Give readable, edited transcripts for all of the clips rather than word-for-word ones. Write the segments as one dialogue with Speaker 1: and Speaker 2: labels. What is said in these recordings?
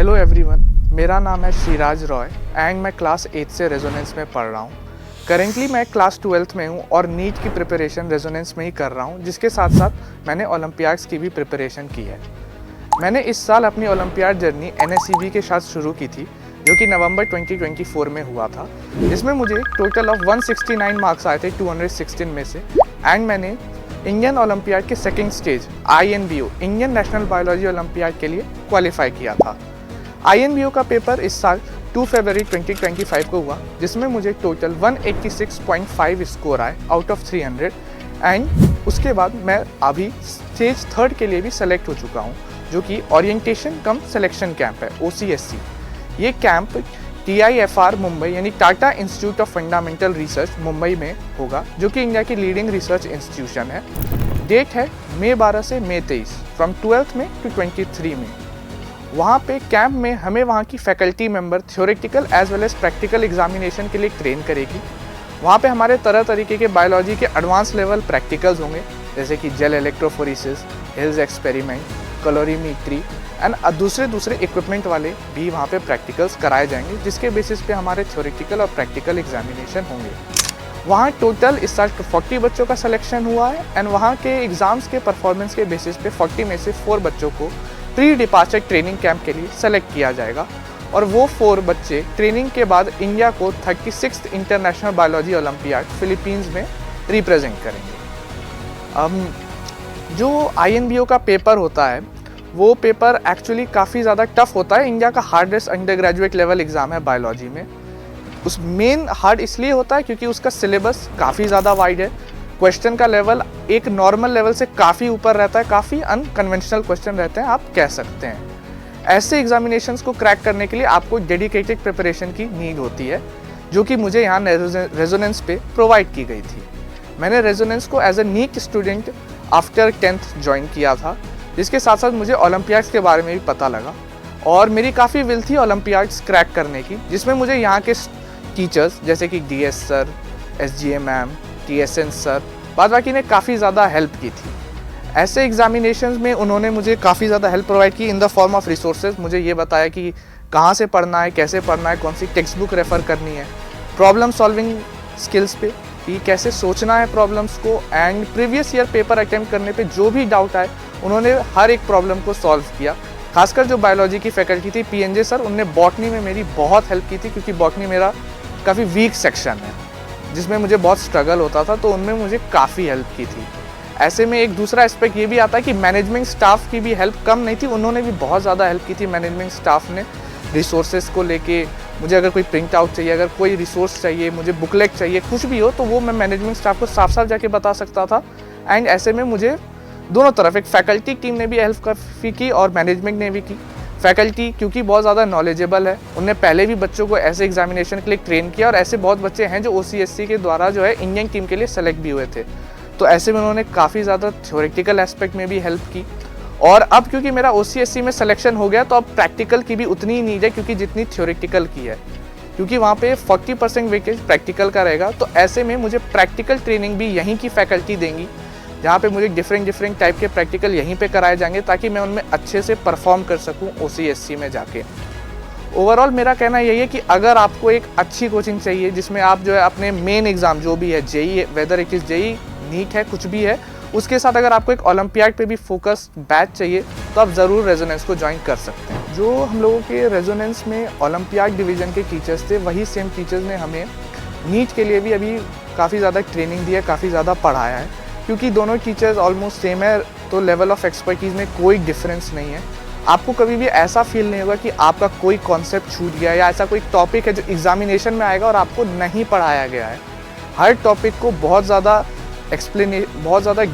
Speaker 1: Hello everyone, मेरा नाम है श्रीराज रॉय एंड मैं क्लास 8 से रेजोनेंस में पढ़ रहा हूँ। करेंटली मैं क्लास 12th में हूँ और नीट की प्रिपरेशन रेजोनेंस में ही कर रहा हूँ, जिसके साथ साथ मैंने ओलंपियाड्स की भी प्रिपरेशन की है। मैंने इस साल अपनी ओलंपियाड जर्नी NSCB के साथ शुरू की थी, जो कि नवंबर 2024 में हुआ था, जिसमें मुझे टोटल ऑफ 169 मार्क्स आए थे 216 में से। एंड मैंने इंडियन ओलंपियाड के second stage INBO Indian national biology olympiad के लिए क्वालिफाई किया था। INBO का पेपर इस साल 2 फरवरी 2025 को हुआ, जिसमें मुझे टोटल 186.5 स्कोर आए आउट ऑफ 300। एंड उसके बाद मैं अभी स्टेज 3 के लिए भी सेलेक्ट हो चुका हूँ, जो कि ओरिएंटेशन कम सिलेक्शन कैंप है OCSC। ये कैंप TIFR मुंबई यानी Tata institute of fundamental research Mumbai में होगा, जो कि इंडिया की लीडिंग रिसर्च इंस्टीट्यूशन है। डेट है मई 12 से मई 23 फ्रॉम 12th में टू 23 में। वहाँ पे कैंप में हमें वहाँ की faculty member theoretical as well as practical examination के लिए ट्रेन करेगी। वहाँ पे हमारे तरह तरीके के बायोलॉजी के एडवांस लेवल प्रैक्टिकल्स होंगे, जैसे कि gel electrophoresis, hills experiment, calorimetry and दूसरे इक्विपमेंट वाले भी वहाँ पे प्रैक्टिकल्स कराए जाएंगे, जिसके बेसिस पे हमारे थ्योरेटिकल और प्रैक्टिकल एग्जामिनेशन होंगे। वहाँ टोटल इस साल 40 बच्चों का सिलेक्शन हुआ है एंड वहाँ के एग्ज़ाम्स के परफॉर्मेंस के बेसिस पे 40 में से 4 बच्चों को प्री डिपार्चर ट्रेनिंग कैंप के लिए सेलेक्ट किया जाएगा, और वो 4 बच्चे ट्रेनिंग के बाद इंडिया को 36th international biology olympiad Philippines में रिप्रेजेंट करेंगे। जो INBO का पेपर होता है, वो पेपर एक्चुअली काफ़ी ज़्यादा टफ होता है। इंडिया का hardest under graduate level exam है बायोलॉजी में। उस मेन हार्ड इसलिए होता है क्योंकि उसका सिलेबस काफ़ी ज़्यादा वाइड है। क्वेश्चन का लेवल एक नॉर्मल लेवल से काफ़ी ऊपर रहता है, काफ़ी अनकन्वेंशनल क्वेश्चन रहते हैं, आप कह सकते हैं। ऐसे एग्जामिनेशंस को क्रैक करने के लिए आपको डेडिकेटेड प्रिपरेशन की नीड होती है, जो कि मुझे यहाँ रेजोनेंस पे प्रोवाइड की गई थी। मैंने रेजोनेंस को as a NEET student after 10th join किया था, जिसके साथ साथ मुझे ओलंपियाड्स के बारे में भी पता लगा और मेरी काफ़ी विल थी ओलंपियाड्स क्रैक करने की, जिसमें मुझे यहाँ के टीचर्स जैसे कि DS sir, SGA ma'am, TSN sir, बाद बाकी ने काफ़ी ज़्यादा हेल्प की थी। ऐसे एग्जामिनेशंस में उन्होंने मुझे काफ़ी ज़्यादा हेल्प प्रोवाइड की in the form of resources. मुझे ये बताया कि कहाँ से पढ़ना है, कैसे पढ़ना है, कौन सी टेक्स्ट बुक रेफ़र करनी है, प्रॉब्लम सॉल्विंग स्किल्स पे कि कैसे सोचना है प्रॉब्लम्स को, and previous year paper attempt करने पे जो भी डाउट आए उन्होंने हर एक प्रॉब्लम को सॉल्व किया। खासकर जो बायोलॉजी की फैकल्टी थी PNJ सर, उनने बॉटनी में मेरी बहुत हेल्प की थी, क्योंकि बॉटनी मेरा काफ़ी वीक सेक्शन है जिसमें मुझे बहुत स्ट्रगल होता था, तो उनमें मुझे काफ़ी हेल्प की थी। ऐसे में एक दूसरा एस्पेक्ट ये भी आता है कि मैनेजमेंट स्टाफ की भी हेल्प कम नहीं थी, उन्होंने भी बहुत ज़्यादा हेल्प की थी। मैनेजमेंट स्टाफ ने रिसोर्सेज को लेके, मुझे अगर कोई प्रिंट आउट चाहिए, अगर कोई रिसोर्स चाहिए, मुझे बुकलेट चाहिए, कुछ भी हो, तो वो मैं मैनेजमेंट स्टाफ को साफ साफ जाके बता सकता था। एंड ऐसे में मुझे दोनों तरफ, एक फैकल्टी टीम ने भी हेल्प काफ़ी की और मैनेजमेंट ने भी की। फैकल्टी क्योंकि बहुत ज़्यादा नॉलेजेबल है, उनने पहले भी बच्चों को ऐसे एग्जामिनेशन के लिए ट्रेन किया, और ऐसे बहुत बच्चे हैं जो OCSC के द्वारा जो है इंडियन टीम के लिए सेलेक्ट भी हुए थे। तो ऐसे में उन्होंने काफ़ी ज़्यादा थ्योरेटिकल एस्पेक्ट में भी हेल्प की। और अब क्योंकि मेरा OCSC में सिलेक्शन हो गया, तो अब प्रैक्टिकल की भी उतनी ही नीड है क्योंकि जितनी थ्योरेटिकल की है, क्योंकि वहाँ पे 40% वेटेज प्रैक्टिकल का रहेगा। तो ऐसे में मुझे प्रैक्टिकल ट्रेनिंग भी यहीं की फैकल्टी देंगी, जहाँ पे मुझे डिफरेंट टाइप के प्रैक्टिकल यहीं पे कराए जाएंगे, ताकि मैं उनमें अच्छे से परफॉर्म कर सकूँ OCSC में जाके। ओवरऑल मेरा कहना यही है कि अगर आपको एक अच्छी कोचिंग चाहिए, जिसमें आप जो है अपने मेन एग्ज़ाम जो भी है, JEE, whether it is JEE, NEET है, कुछ भी है, उसके साथ अगर आपको एक ओलंपियाड पे भी फोकस बैच चाहिए, तो आप ज़रूर रेजोनेंस को ज्वाइन कर सकते हैं। जो हम लोगों के रेजोनेंस में ओलंपियाड डिवीज़न के टीचर्स थे, वही सेम टीचर्स ने हमें नीट के लिए भी अभी काफ़ी ज़्यादा ट्रेनिंग दी है, काफ़ी ज़्यादा पढ़ाया है। क्योंकि दोनों टीचर्स ऑलमोस्ट सेम है, तो लेवल ऑफ एक्सपर्टीज़ में कोई डिफरेंस नहीं है। आपको कभी भी ऐसा फील नहीं होगा कि आपका कोई कॉन्सेप्ट छूट गया, या ऐसा कोई टॉपिक है जो एग्जामिनेशन में आएगा और आपको नहीं पढ़ाया गया है। हर टॉपिक को बहुत ज़्यादा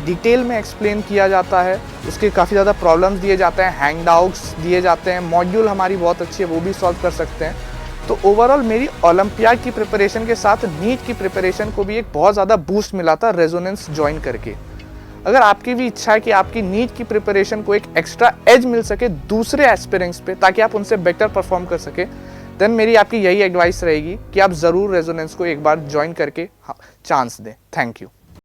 Speaker 1: डिटेल में एक्सप्लेन किया जाता है, उसके काफ़ी ज़्यादा प्रॉब्लम्स दिए जाते हैं, हैंडआउट्स दिए जाते हैं, मॉड्यूल हमारी बहुत अच्छी है, वो भी सॉल्व कर सकते हैं। तो ओवरऑल मेरी ओलंपियाड की प्रिपरेशन के साथ नीट की प्रिपरेशन को भी एक बहुत ज़्यादा बूस्ट मिला था रेजोनेंस ज्वाइन करके। अगर आपकी भी इच्छा है कि आपकी नीट की प्रिपरेशन को एक एक्स्ट्रा एज मिल सके दूसरे एस्पिरेंट्स पे, ताकि आप उनसे बेटर परफॉर्म कर सके, देन मेरी आपकी यही एडवाइस रहेगी कि आप ज़रूर रेजोनेंस को एक बार ज्वाइन करके चांस दें। Thank you.